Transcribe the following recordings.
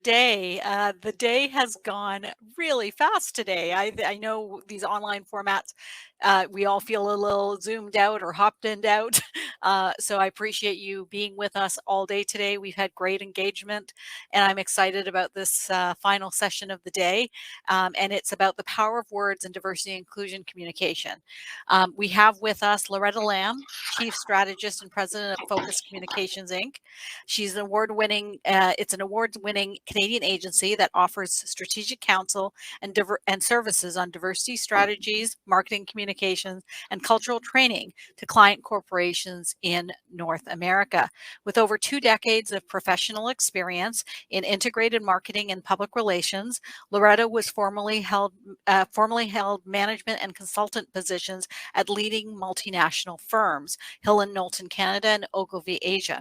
day. The day has gone really fast today. I know these online formats, we all feel a little zoomed out or hopped in out. So I appreciate you being with us all day today. We've had great engagement, and I'm excited about this final session of the day. And it's about the power of words and diversity and inclusion communication. We have with us Loretta Lamb, Chief Strategist and President of Focus Communications, Inc. She's an it's an award-winning Canadian agency that offers strategic counsel and services on diversity strategies, marketing communications, and cultural training to client corporations in North America. With over 2 decades of professional experience in integrated marketing and public relations, Loretta was formerly held management and consultant positions at leading multinational firms, Hill and Knowlton Canada and Ogilvy Asia.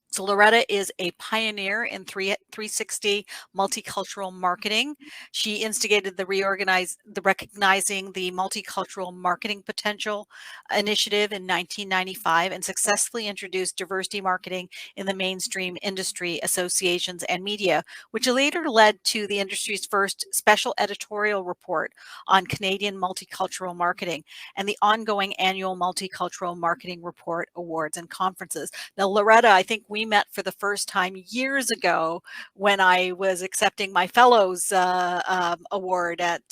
So Loretta is a pioneer in 360 multicultural marketing. She instigated the Recognizing the Multicultural Marketing Potential initiative in 1995 and successfully introduced diversity marketing in the mainstream industry associations and media, which later led to the industry's first special editorial report on Canadian multicultural marketing and the ongoing annual Multicultural Marketing Report awards and conferences. Now, Loretta, I think we met for the first time years ago when I was accepting my fellows award with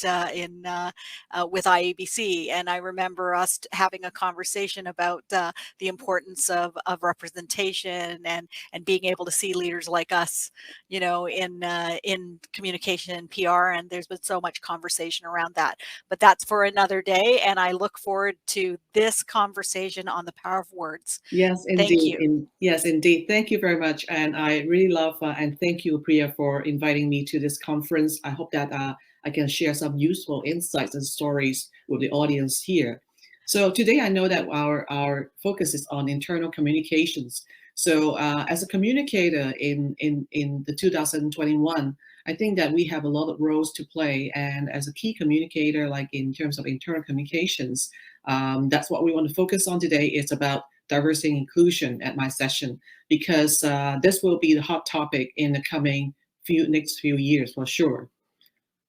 IABC, and I remember us having a conversation about the importance of representation and being able to see leaders like us, in communication and PR. And there's been so much conversation around that, but that's for another day. And I look forward to this conversation on the power of words. Yes, indeed. Thank you. Yes, indeed. Thank you very much. And I really love and thank you, Priya, for inviting me to this conference. I hope that I can share some useful insights and stories with the audience here. So today I know that our focus is on internal communications. So as a communicator in the 2021, I think that we have a lot of roles to play. And as a key communicator, like in terms of internal communications, that's what we want to focus on today. It's about diversity and inclusion at my session, because this will be the hot topic in the coming next few years for sure.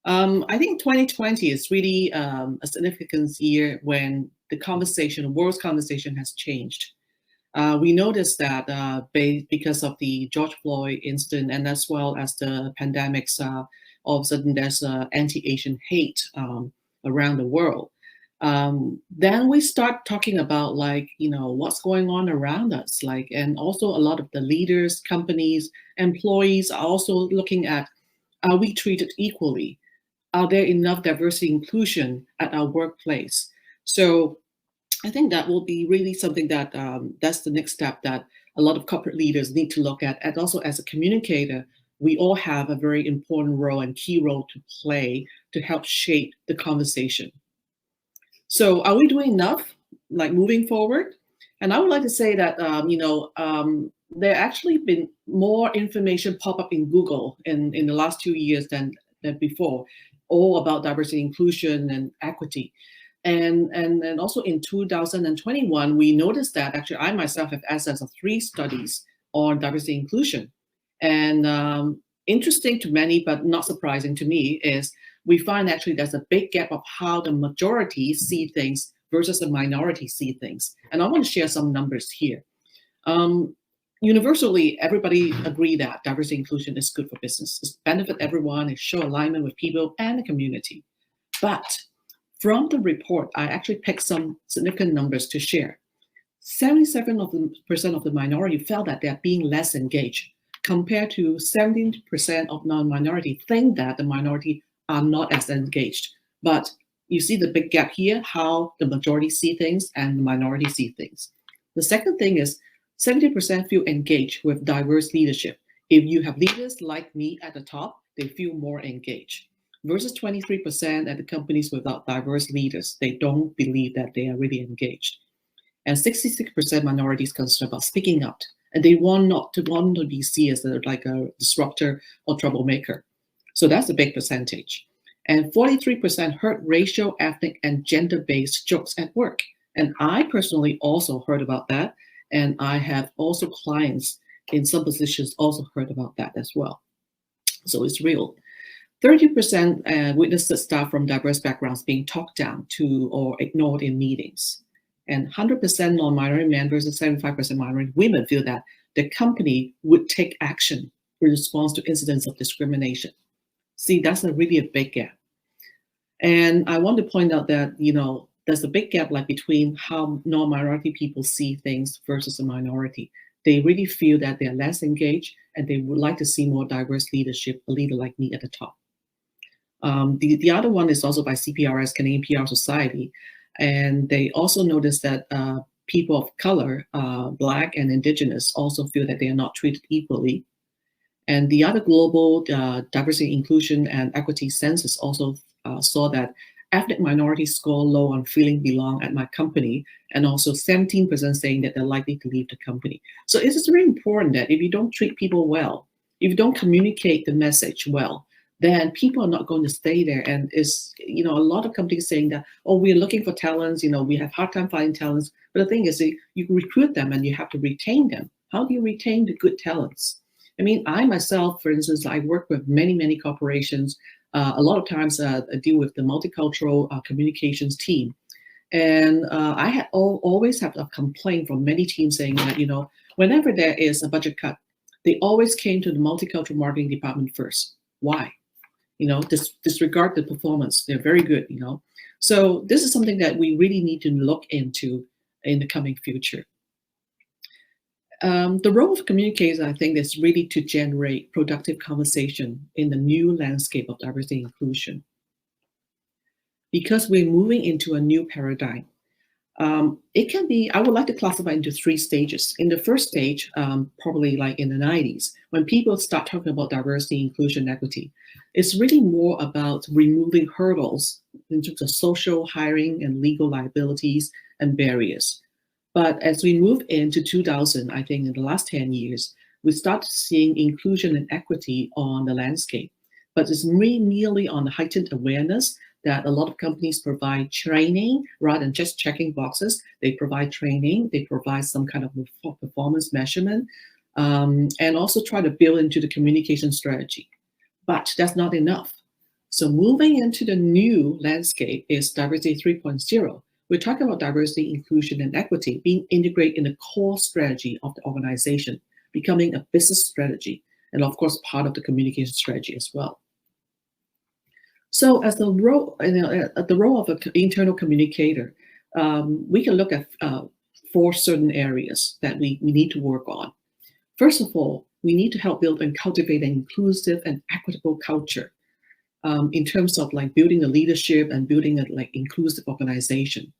I think 2020 is really a significant year when the world's conversation has changed. We noticed that because of the George Floyd incident and as well as the pandemics, all of a sudden there's anti-Asian hate around the world. Then we start talking about what's going on around us, and also a lot of the leaders, companies, employees are also looking at, are we treated equally? Are there enough diversity inclusion at our workplace? So I think that will be really something that that's the next step that a lot of corporate leaders need to look at. And also as a communicator, we all have a very important role and key role to play to help shape the conversation. So are we doing enough, moving forward? And I would like to say that, there actually been more information pop up in Google in the last 2 years than before, all about diversity, inclusion, and equity. And also in 2021, we noticed that actually I myself have access of 3 studies on diversity inclusion. And interesting to many, but not surprising to me, is we find actually there's a big gap of how the majority see things versus the minority see things. And I want to share some numbers here. Universally, everybody agree that diversity inclusion is good for business. It's benefit everyone, it show alignment with people and the community. But from the report, I actually picked some significant numbers to share. 77% of the minority felt that they're being less engaged, compared to 17% of non-minority think that the minority are not as engaged. But you see the big gap here, how the majority see things and the minority see things. The second thing is 70% feel engaged with diverse leadership. If you have leaders like me at the top, they feel more engaged. Versus 23% at the companies without diverse leaders, they don't believe that they are really engaged. And 66% minorities concerned about speaking up, and they want to be seen as like a disruptor or troublemaker. So that's a big percentage. And 43% heard racial, ethnic, and gender-based jokes at work. And I personally also heard about that. And I have also clients in some positions also heard about that as well. So it's real. 30% witnessed staff from diverse backgrounds being talked down to or ignored in meetings. And 100% non-minority men versus 75% minority women feel that the company would take action in response to incidents of discrimination. See, that's really a big gap. And I want to point out that, there's a big gap like between how non-minority people see things versus a minority. They really feel that they're less engaged and they would like to see more diverse leadership, a leader like me at the top. The other one is also by CPRS, Canadian PR Society, and they also noticed that people of color, Black and Indigenous, also feel that they are not treated equally. And the other global diversity, inclusion, and equity census also saw that ethnic minorities score low on feeling belong at my company, and also 17% saying that they're likely to leave the company. So it is very important that if you don't treat people well, if you don't communicate the message well, then people are not going to stay there. And it's, a lot of companies saying that, oh, we're looking for talents, we have hard time finding talents. But the thing is, you recruit them and you have to retain them. How do you retain the good talents? I mean, I myself, for instance, I work with many, many corporations. A lot of times I deal with the multicultural communications team. And I had always have a complaint from many teams saying that, whenever there is a budget cut, they always came to the multicultural marketing department first. Why? Disregard the performance. They're very good, So this is something that we really need to look into in the coming future. The role of communicators, I think, is really to generate productive conversation in the new landscape of diversity and inclusion. Because we're moving into a new paradigm. It can be, I would like to classify into 3 stages. In the first stage, probably like in the 90s, when people start talking about diversity, inclusion, equity, it's really more about removing hurdles in terms of social, hiring, and legal liabilities and barriers. But as we move into 2000, I think in the last 10 years, we start seeing inclusion and equity on the landscape. But it's merely on the heightened awareness that a lot of companies provide training rather than just checking boxes. They provide training, they provide some kind of performance measurement, and also try to build into the communication strategy. But that's not enough. So moving into the new landscape is diversity 3.0. We're talking about diversity, inclusion, and equity being integrated in the core strategy of the organization, becoming a business strategy, and of course, part of the communication strategy as well. So as the role of an internal communicator, we can look at 4 certain areas that we need to work on. First of all, we need to help build and cultivate an inclusive and equitable culture in terms of like building a leadership and building a like inclusive organization.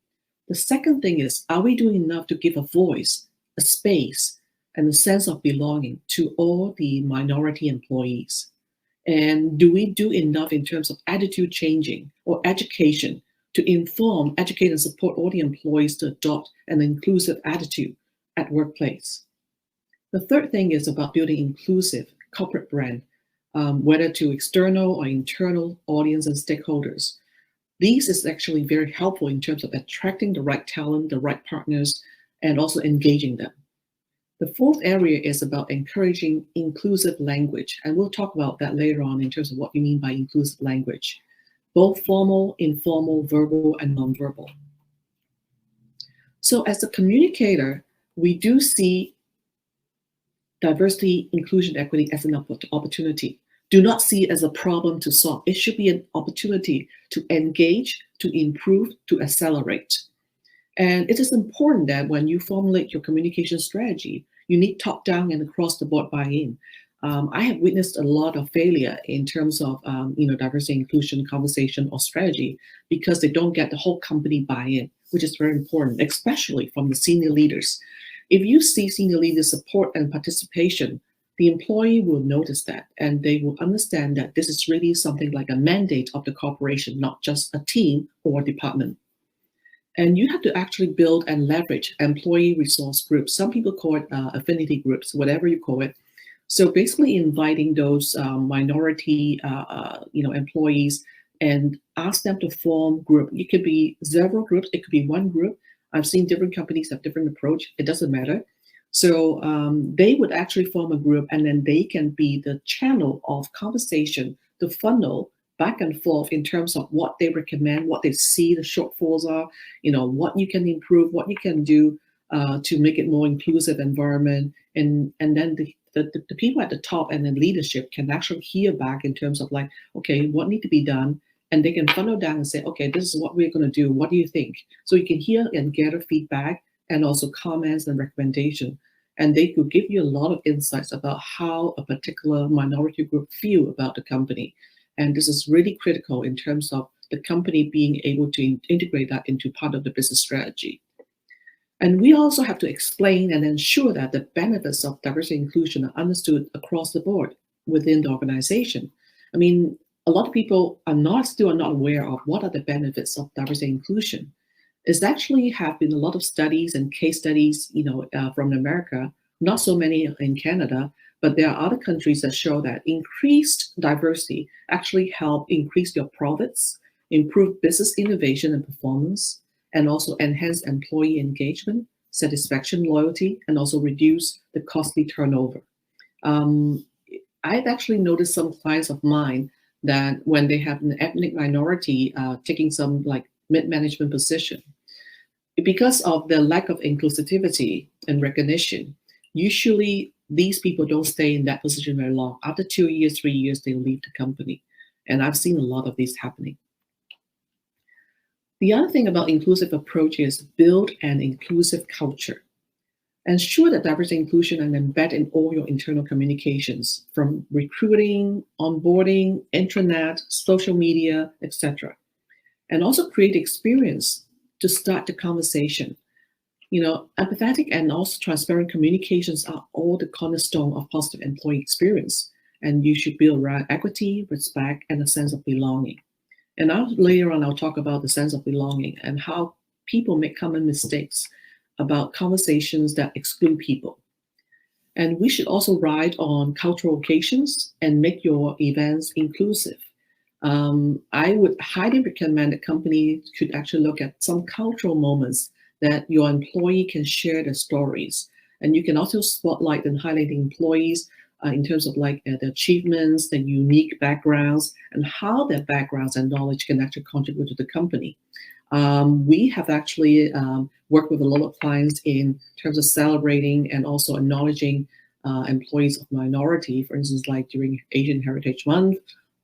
The second thing is, are we doing enough to give a voice, a space, and a sense of belonging to all the minority employees? And do we do enough in terms of attitude changing or education to inform, educate, and support all the employees to adopt an inclusive attitude at workplace? The third thing is about building inclusive corporate brand, whether to external or internal audience and stakeholders. These is actually very helpful in terms of attracting the right talent, the right partners, and also engaging them. The fourth area is about encouraging inclusive language, and we'll talk about that later on in terms of what we mean by inclusive language, both formal, informal, verbal, and nonverbal. So as a communicator, we do see diversity, inclusion, equity as an opportunity. Do not see it as a problem to solve. It should be an opportunity to engage, to improve, to accelerate. And it is important that when you formulate your communication strategy, you need top-down and across-the-board buy-in. I have witnessed a lot of failure in terms of diversity, inclusion, conversation, or strategy because they don't get the whole company buy-in, which is very important, especially from the senior leaders. If you see senior leaders support and participation, the employee will notice that, and they will understand that this is really something like a mandate of the corporation, not just a team or a department. And you have to actually build and leverage employee resource groups. Some people call it affinity groups, whatever you call it. So basically inviting those minority employees and ask them to form group. It could be several groups, it could be one group. I've seen different companies have different approach. It doesn't matter. So they would actually form a group, and then they can be the channel of conversation, the funnel back and forth in terms of what they recommend, what they see the shortfalls are, what you can improve, what you can do to make it more inclusive environment, and then the people at the top and the leadership can actually hear back in terms of like, okay, what need to be done, and they can funnel down and say, okay, this is what we're going to do. What do you think? So you can hear and gather feedback and also comments and recommendation. And they could give you a lot of insights about how a particular minority group feel about the company. And this is really critical in terms of the company being able to integrate that into part of the business strategy. And we also have to explain and ensure that the benefits of diversity and inclusion are understood across the board within the organization. I mean, a lot of people still are not aware of what are the benefits of diversity and inclusion. It's actually have been a lot of studies and case studies, from America, not so many in Canada, but there are other countries that show that increased diversity actually help increase your profits, improve business innovation and performance, and also enhance employee engagement, satisfaction, loyalty, and also reduce the costly turnover. Um, I've actually noticed some clients of mine that when they have an ethnic minority taking some like mid-management position, because of the lack of inclusivity and recognition, usually these people don't stay in that position very long. After 2 years, 3 years, they leave the company. And I've seen a lot of this happening. The other thing about inclusive approach is build an inclusive culture. Ensure that diversity inclusion and embed in all your internal communications, from recruiting, onboarding, intranet, social media, etc. And also create experience to start the conversation. Empathetic and also transparent communications are all the cornerstone of positive employee experience. And you should build around equity, respect, and a sense of belonging. And later on, I'll talk about the sense of belonging and how people make common mistakes about conversations that exclude people. And we should also ride on cultural occasions and make your events inclusive. I would highly recommend that companies should actually look at some cultural moments that your employee can share their stories. And you can also spotlight and highlight the employees in terms of like the achievements, the unique backgrounds, and how their backgrounds and knowledge can actually contribute to the company. We have actually worked with a lot of clients in terms of celebrating and also acknowledging employees of minority, for instance, like during Asian Heritage Month,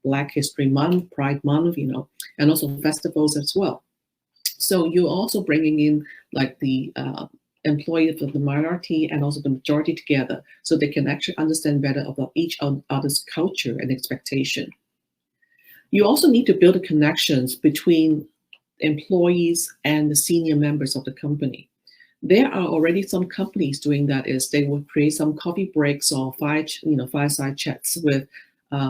Black History Month, Pride Month, and also festivals as well. So you're also bringing in like the employees of the minority and also the majority together so they can actually understand better about each other's culture and expectation. You also need to build the connections between employees and the senior members of the company. There are already some companies doing that. Is they will create some coffee breaks or fireside chats with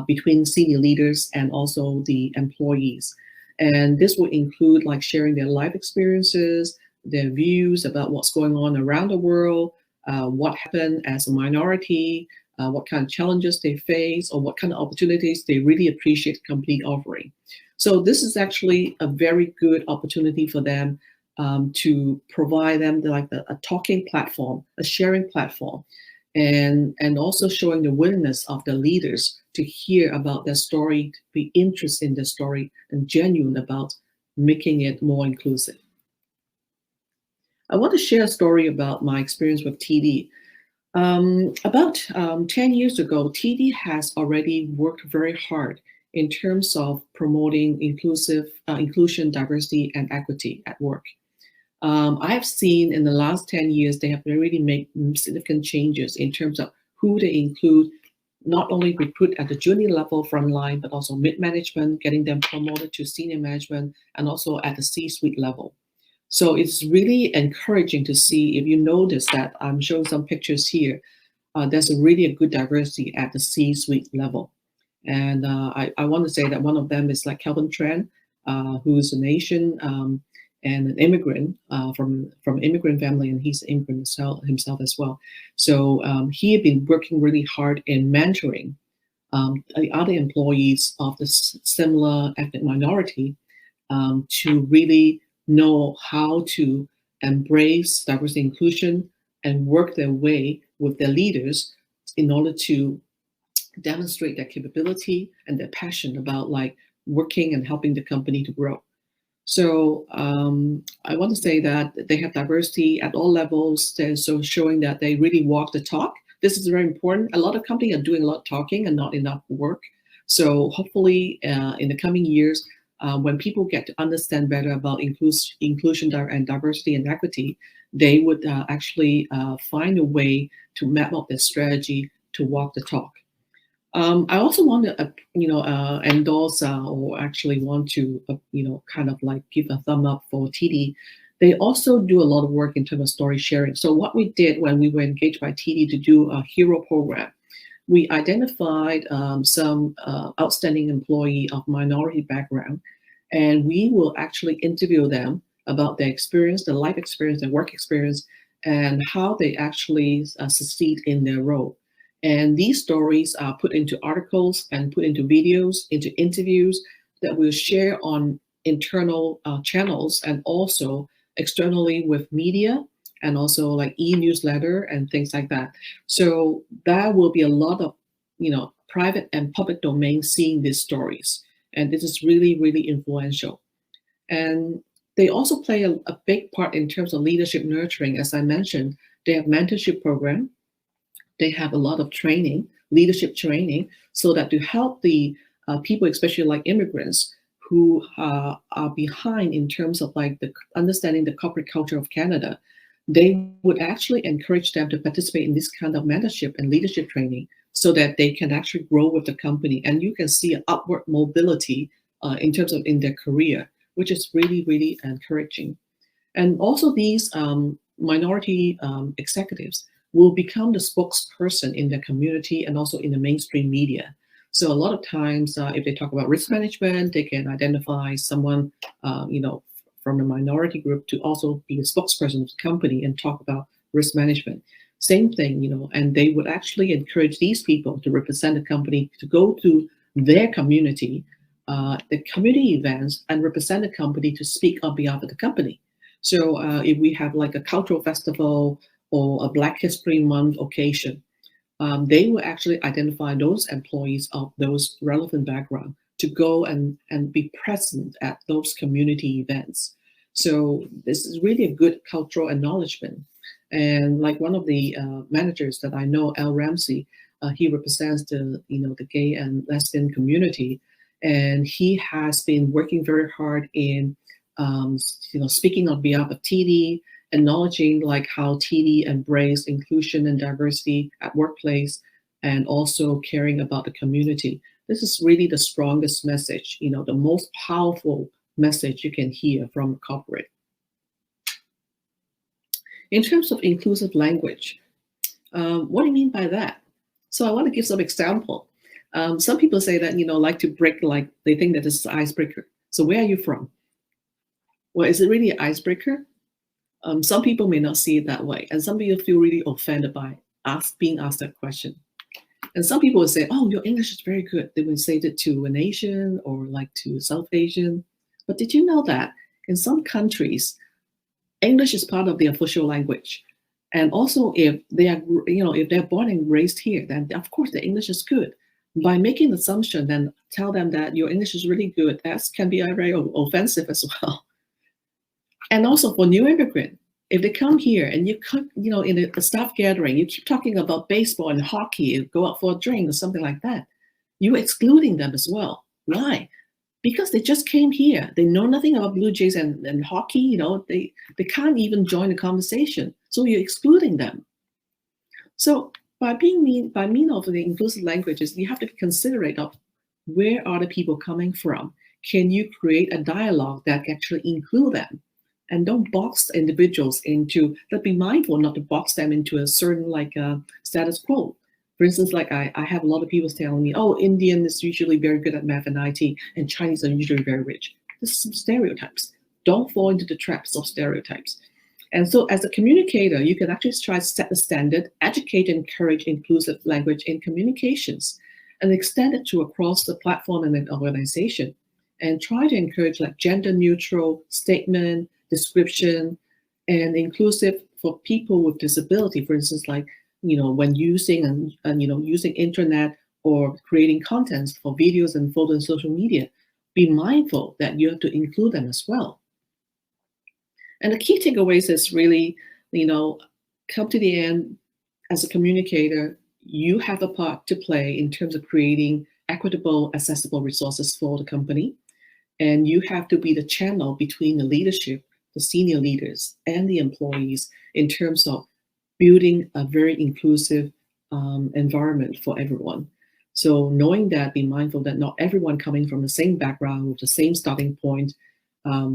between senior leaders and also the employees. And this will include like sharing their life experiences, their views about what's going on around the world, what happened as a minority, what kind of challenges they face, or what kind of opportunities they really appreciate the company offering. So this is actually a very good opportunity for them to provide them a talking platform, a sharing platform, and also showing the willingness of the leaders to hear about their story, to be interested in the story, and genuine about making it more inclusive. I want to share a story about my experience with TD. About 10 years ago, TD has already worked very hard in terms of promoting inclusion, diversity, and equity at work. I have seen in the last 10 years, they have really made significant changes in terms of who they include, not only recruit at the junior level frontline, but also mid-management, getting them promoted to senior management, and also at the C-suite level. So it's really encouraging to see, if you notice that I'm showing some pictures here, there's really a good diversity at the C-suite level. And I want to say that one of them is like Calvin Tran, who's an Asian and an immigrant from immigrant family, and he's an immigrant himself as well. So he had been working really hard in mentoring the other employees of the similar ethnic minority to really know how to embrace diversity inclusion, and work their way with their leaders in order to demonstrate their capability and their passion about like working and helping the company to grow. So I want to say that they have diversity at all levels, and so showing that they really walk the talk. This is very important. A lot of companies are doing a lot of talking and not enough work. So hopefully in the coming years, when people get to understand better about inclusion and diversity and equity, they would actually find a way to map out their strategy to walk the talk. I also want to, endorse or actually want to, kind of like give a thumb up for TD. They also do a lot of work in terms of story sharing. So what we did when we were engaged by TD to do a hero program, we identified some outstanding employee of minority background, and we will actually interview them about their experience, their life experience, their work experience, and how they actually succeed in their role. And these stories are put into articles and put into videos, into interviews that we'll share on internal channels and also externally with media and also like e-newsletter and things like that. So that will be a lot of, private and public domain seeing these stories. And this is really, really influential. And they also play a big part in terms of leadership nurturing. As I mentioned, they have mentorship program. They have a lot of training, leadership training, so that to help the people, especially like immigrants, who are behind in terms of like the understanding the corporate culture of Canada, they would actually encourage them to participate in this kind of mentorship and leadership training so that they can actually grow with the company. And you can see an upward mobility in terms of in their career, which is really, really encouraging. And also these minority executives will become the spokesperson in their community and also in the mainstream media. So a lot of times, if they talk about risk management, they can identify someone, from a minority group to also be a spokesperson of the company and talk about risk management. Same thing, and they would actually encourage these people to represent the company to go to their community, the community events, and represent the company to speak on behalf of the company. So if we have like a cultural festival or a Black History Month occasion, they will actually identify those employees of those relevant background to go and be present at those community events. So this is really a good cultural acknowledgement. And like one of the managers that I know, Al Ramsey, he represents the gay and lesbian community, and he has been working very hard in speaking on behalf of TD, acknowledging like how TD embraced inclusion and diversity at workplace, and also caring about the community. This is really the strongest message, the most powerful message you can hear from corporate. In terms of inclusive language, what do you mean by that? So I want to give some example. Some people say that, like to break, like they think that this is an icebreaker. So where are you from? Well, is it really an icebreaker? Some people may not see it that way, and some people feel really offended by being asked that question. And some people will say, "Oh, your English is very good." They will say it to an Asian or like to South Asian. But did you know that in some countries, English is part of the official language? And also, if they are, if they're born and raised here, then of course the English is good. By making an assumption, then tell them that your English is really good, that can be very offensive as well. And also for new immigrant, if they come here and you come, in a staff gathering, you keep talking about baseball and hockey, go out for a drink or something like that, you're excluding them as well. Why? Because they just came here. They know nothing about Blue Jays and hockey. They can't even join the conversation. So you're excluding them. So by mean of the inclusive languages, you have to be considerate of where are the people coming from. Can you create a dialogue that actually include them? And don't box individuals into, but be mindful not to box them into a certain status quo. For instance, like I have a lot of people telling me, oh, Indian is usually very good at math and IT, and Chinese are usually very rich. This is some stereotypes. Don't fall into the traps of stereotypes. And so as a communicator, you can actually try to set the standard, educate and encourage inclusive language in communications, and extend it to across the platform and the organization. And try to encourage like gender neutral statement, description, and inclusive for people with disability, for instance, like, when using and using internet or creating contents for videos and photos and social media, be mindful that you have to include them as well. And the key takeaways is really, you know, come to the end, as a communicator, you have a part to play in terms of creating equitable, accessible resources for the company. And you have to be the channel between the leadership, the senior leaders, and the employees in terms of building a very inclusive environment for everyone. So knowing that, be mindful that not everyone coming from the same background with the same starting point.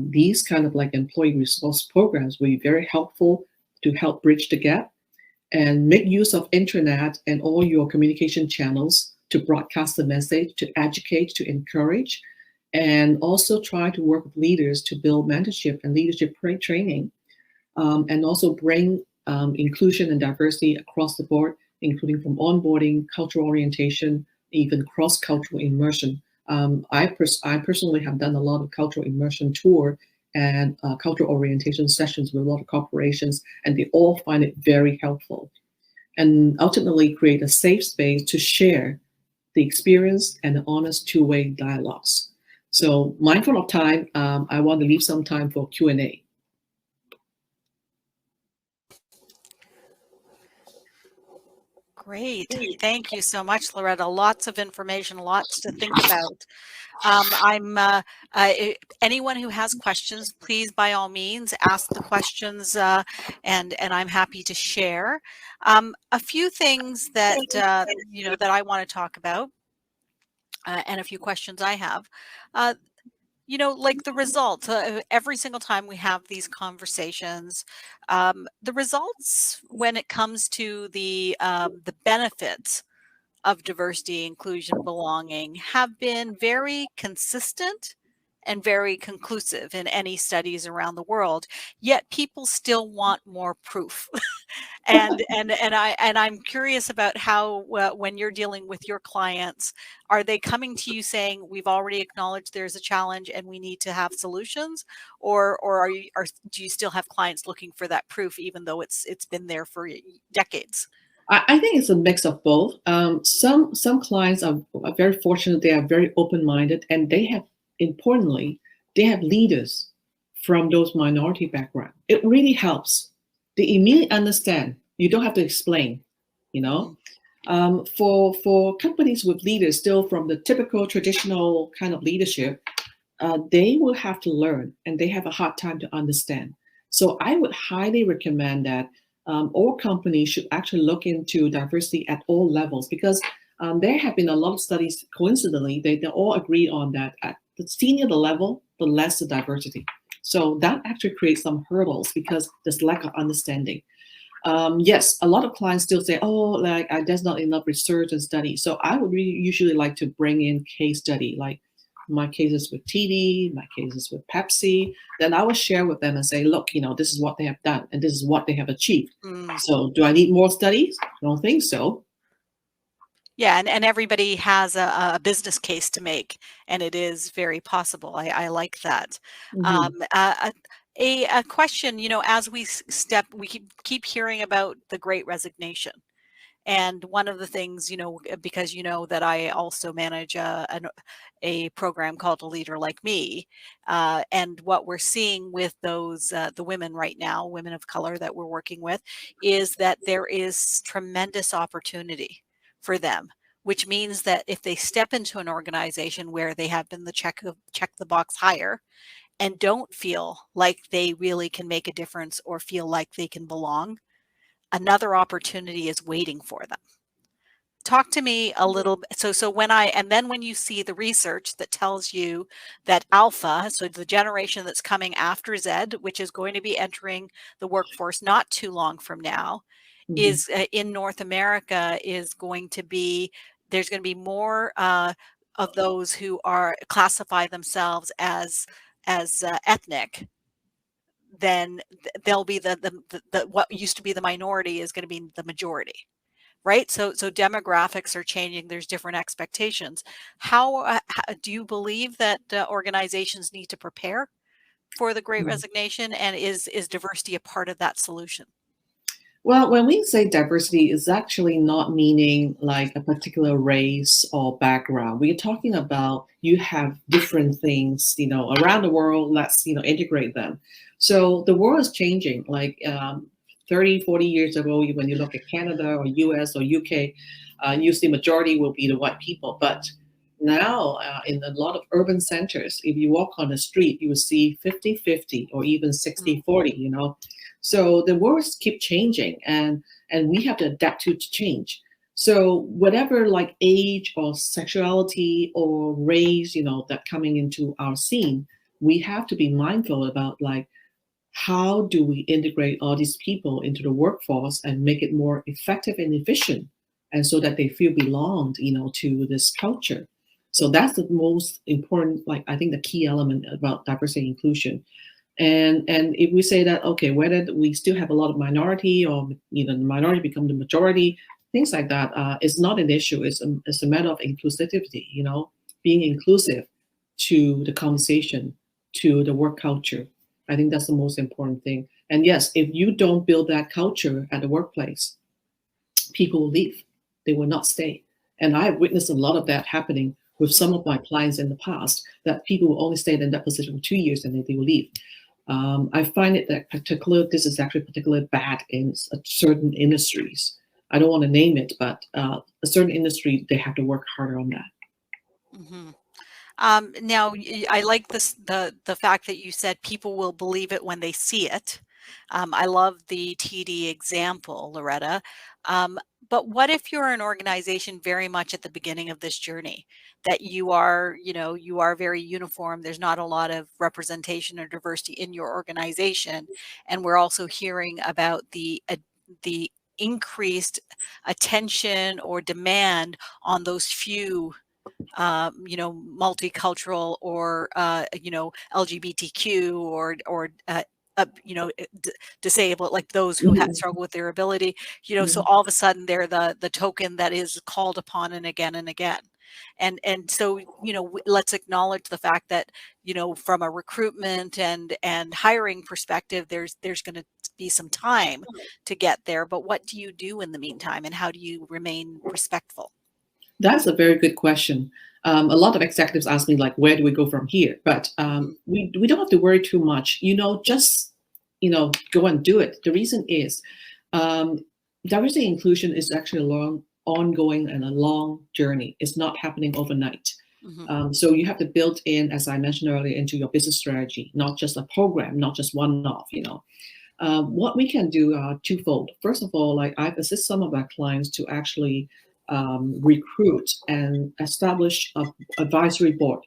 These kind of like employee resource programs will be very helpful to help bridge the gap, and make use of internet and all your communication channels to broadcast the message, to educate, to encourage, and also try to work with leaders to build mentorship and leadership training, and also bring inclusion and diversity across the board, including from onboarding, cultural orientation, even cross-cultural immersion. I personally have done a lot of cultural immersion tour and cultural orientation sessions with a lot of corporations, and they all find it very helpful. And ultimately create a safe space to share the experience and the honest two-way dialogues. So mindful of time, I want to leave some time for Q&A. Great. Thank you so much, Loretta. Lots of information, lots to think about. Anyone who has questions, please, by all means, ask the questions, and I'm happy to share. A few things that, that I want to talk about, and a few questions I have. Like the results, every single time we have these conversations, the results when it comes to the benefits of diversity, inclusion, belonging have been very consistent and very conclusive in any studies around the world. Yet people still want more proof. I'm curious about how, when you're dealing with your clients, are they coming to you saying we've already acknowledged there's a challenge and we need to have solutions, or do you still have clients looking for that proof even though it's been there for decades? I think it's a mix of both. Some clients are very fortunate; they are very open-minded, and they have, importantly, they have leaders from those minority background. It really helps. They immediately understand. You don't have to explain. You know, for companies with leaders still from the typical traditional kind of leadership, they will have to learn, and they have a hard time to understand. So I would highly recommend that all companies should actually look into diversity at all levels, because there have been a lot of studies, coincidentally, they all agree on that at the senior the level, the less the diversity. So that actually creates some hurdles because there's lack of understanding. Yes, a lot of clients still say, oh, like there's not enough research and study. So I would really usually like to bring in case study, like my cases with TD, my cases with Pepsi. Then I will share with them and say, look, this is what they have done and this is what they have achieved. So do I need more studies? I don't think so. Yeah, and everybody has a business case to make, and it is very possible. I like that. Mm-hmm. A question, as we keep hearing about the Great Resignation. And one of the things, because that I also manage a program called A Leader Like Me, and what we're seeing with those the women right now, women of color that we're working with, is that there is tremendous opportunity for them. Which means that if they step into an organization where they have been the check the box hire, and don't feel like they really can make a difference or feel like they can belong, another opportunity is waiting for them. Talk to me a little bit. So when you see the research that tells you that alpha, so the generation that's coming after Z, which is going to be entering the workforce not too long from now, Mm-hmm. is in North America is going to be, there's going to be more of those who are classify themselves as ethnic, then they'll be the what used to be the minority is going to be the majority, right? So demographics are changing. There's different expectations. How do you believe that organizations need to prepare for the Great Resignation, and is diversity a part of that solution? Well, when we say diversity, it's actually not meaning like a particular race or background. We're talking about you have different things, around the world. Let's, integrate them. So the world is changing. Like 30, 40 years ago, when you look at Canada or US or UK, usually majority will be the white people. But now in a lot of urban centers, if you walk on the street, you will see 50-50 or even Mm, 60-40. So the worlds keep changing, and we have to adapt to change. So whatever like age or sexuality or race, that coming into our scene, we have to be mindful about like how do we integrate all these people into the workforce and make it more effective and efficient, and so that they feel belonged, to this culture. So that's the most important, like I think the key element about diversity and inclusion. And if we say that, okay, whether we still have a lot of minority or the minority become the majority, things like that, it's not an issue. It's a matter of inclusivity, being inclusive to the conversation, to the work culture. I think that's the most important thing. And yes, if you don't build that culture at the workplace, people will leave. They will not stay. And I have witnessed a lot of that happening with some of my clients in the past, that people will only stay in that position for 2 years and then they will leave. I find it that this is actually particularly bad in certain industries. I don't want to name it, but a certain industry, they have to work harder on that. mhm. Now, I like the fact that you said people will believe it when they see it. I love the TD example, Loretta. Um, but what if you're an organization very much at the beginning of this journey, that you are very uniform. There's not a lot of representation or diversity in your organization, and we're also hearing about the increased attention or demand on those few multicultural or LGBTQ or disabled, like those who Mhm, struggle with their ability. So mhm. all of a sudden they're the token that is called upon and again and again. And so let's acknowledge the fact that from a recruitment and hiring perspective, there's going to be some time to get there. But what do you do in the meantime, and how do you remain respectful? That's a very good question. A lot of executives ask me like, where do we go from here? But Hmm. we don't have to worry too much. Just go and do it. The reason is, um, diversity and inclusion is actually a long, ongoing and a long journey. It's not happening overnight. Hmm. So you have to build in, as I mentioned earlier, into your business strategy, not just a program, not just one off. What we can do are twofold. First of all, like I've assisted some of our clients to actually recruit and establish a advisory board,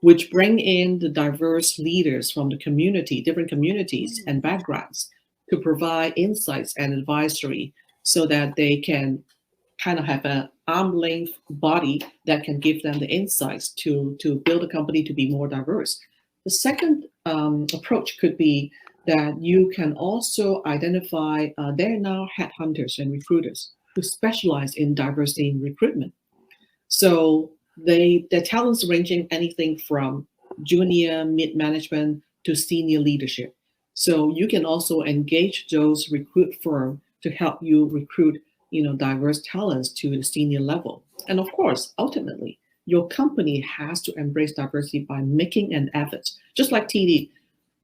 which bring in the diverse leaders from the community, different communities and backgrounds, to provide insights and advisory, so that they can kind of have an arm length body that can give them the insights to build a company to be more diverse. The second approach could be that you can also identify, there are now headhunters and recruiters who specialize in diversity in recruitment. So their talents ranging anything from junior, mid management to senior leadership. So you can also engage those recruit firm to help you recruit, diverse talents to the senior level. And of course, ultimately, your company has to embrace diversity by making an effort. Just like TD,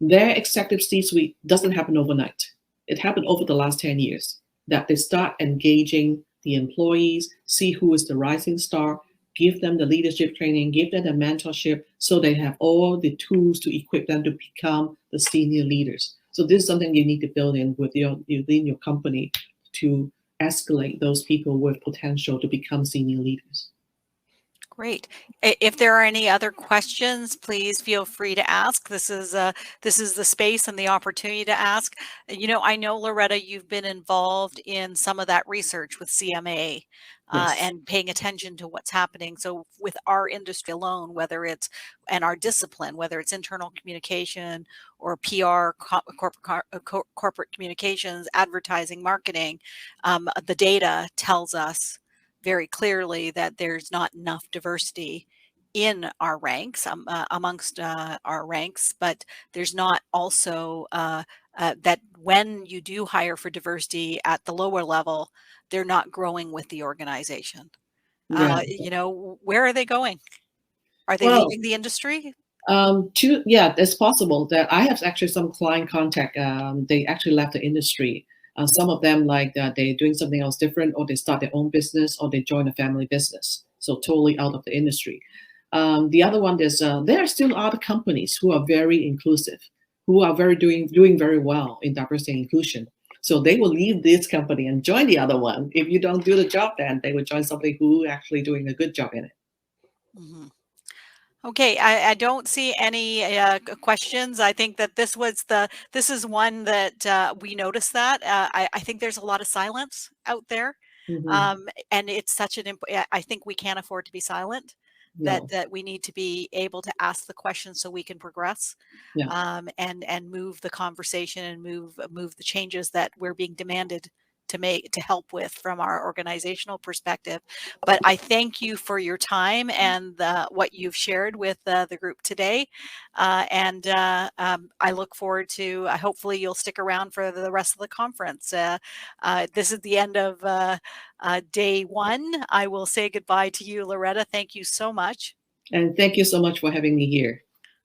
their executive C-suite doesn't happen overnight. It happened over the last 10 years, that they start engaging the employees, see who is the rising star, give them the leadership training, give them the mentorship, so they have all the tools to equip them to become the senior leaders. So this is something you need to build in within your company to escalate those people with potential to become senior leaders. Great. If there are any other questions, please feel free to ask. This is the space and the opportunity to ask. I know, Loretta, you've been involved in some of that research with CMA, Yes. and paying attention to what's happening. So with our industry alone, and our discipline, whether it's internal communication or PR, corporate communications, advertising, marketing, the data tells us very clearly that there's not enough diversity in our ranks, amongst our ranks, but there's not also that when you do hire for diversity at the lower level, they're not growing with the organization. Yeah. Where are they going? Are they Well, leaving the industry? yeah, it's possible that I have actually some client contact. They actually left the industry. Some of them like they're doing something else different, or they start their own business, or they join a family business. So totally out of the industry. The other one is there are still other companies who are very inclusive, who are very doing very well in diversity and inclusion. So they will leave this company and join the other one. If you don't do the job, then they will join somebody who actually doing a good job in it. Mhm. Okay, I don't see any questions. I think that this is one that we noticed that. I think there's a lot of silence out there, Hmm. and it's such I think we can't afford to be silent. No. That we need to be able to ask the questions so we can progress, Yeah. and move the conversation and move the changes that we're being demanded to help with from our organizational perspective. But I thank you for your time and what you've shared with the group today. And I look forward to, hopefully you'll stick around for the rest of the conference. This is the end of day one. I will say goodbye to you, Loretta. Thank you so much. And thank you so much for having me here.